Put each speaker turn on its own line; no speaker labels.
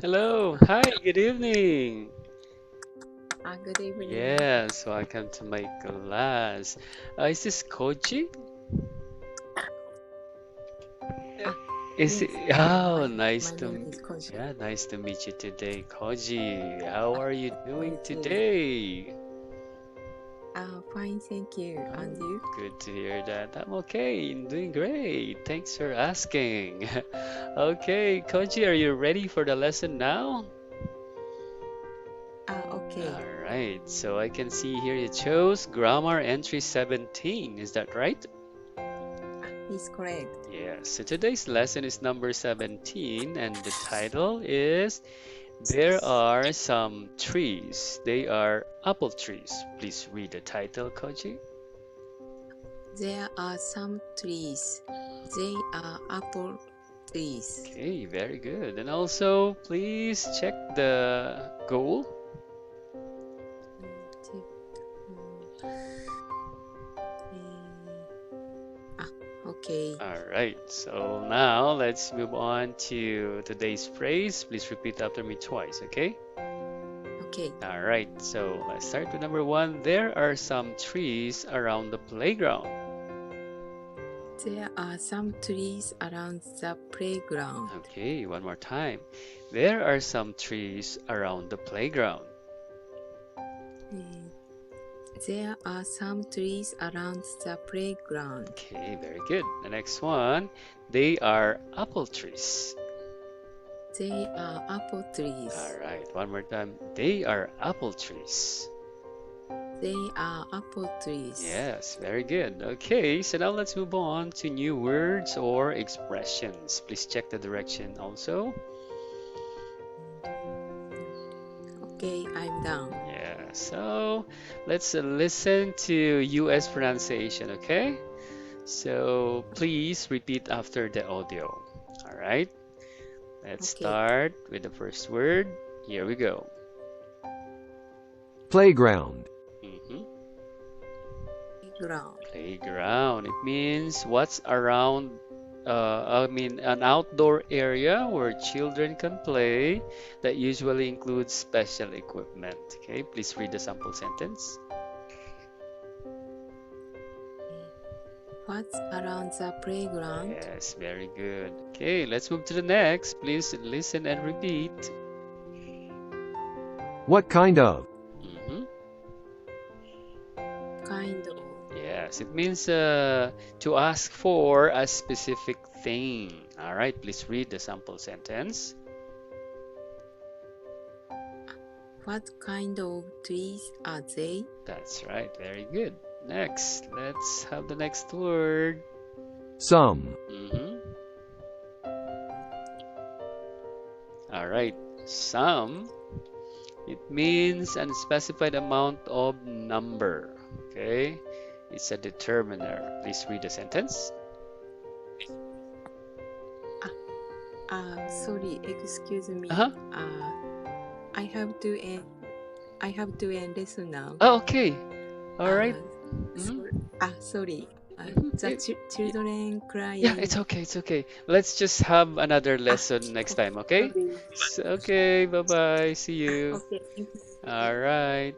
Hello. Hi, good evening.
Good evening.
Yes, welcome to my class. Is this Koji? Uh,
Ah,
Is it?
yes,
Oh,
my name is Koji.
nice to meet you today, Koji. How
Ah,
are you
me
doing
too.
today?
Fine, thank you.
Oh,
And you?
good to hear that. I'm okay, I'm doing great. Thanks for asking. Okay, Koji, are you ready for the lesson now?
Okay.
All right, so I can see here you chose grammar entry 17. Is that right?
Is correct.
Yes, so today's lesson is number 17, and the title is There Are Some Trees. They are apple trees. Please read the title, Koji.
There are some trees. They are apple trees.
Okay, very good. And also, please check the goal.
Check. Eh, ah, okay.
All right, so now let's move on to today's phrase. Please repeat after me twice, okay?
Okay.
All right, so let's start with number one. There are some trees around the playground.
There are some trees around the playground.
Okay, one more time. There are some trees around the playground.
Eh, There are some trees around the playground.
Okay, very good. The next one. They are apple trees.
They are apple
All
trees.
right, one more time. They are apple trees.
They are apple trees.
Yes, very good. Okay, so now let's move on to new words or expressions. Please check the direction also.
Okay, I'm done.
Yeah, so let's listen to US pronunciation, okay? So please repeat after the audio. All right, let's
Okay,
start with the first word. Here we go.
Playground.
Mhm.
ground.
Playground. It means what's around, an outdoor area where children can play that usually includes special equipment. Okay, please read the sample sentence.
What's around the playground?
Yes, very good. Okay, let's move to the next. Please listen and repeat.
What kind of?
Mhm.
Kind of.
Yes, it means to ask for a specific thing. All right, please read the sample sentence.
What kind of trees are they?
That's right, very good. Next, let's have the next word.
Some.
hmm All right, some. It means unspecified amount of number. Okay, it's a determiner. Please read the sentence.
Sorry, excuse me.
Uh-huh.
I have to end. I have to end lesson now.
Oh, okay. All right.
Uh,
Mm-hmm.
Sorry.
Mm-hmm.
The children
Yeah,
crying.
it's okay. It's okay. Let's just have another lesson next
Okay,
time, okay?
sorry.
Okay, bye-bye. See you.
Okay, thank you.
All right.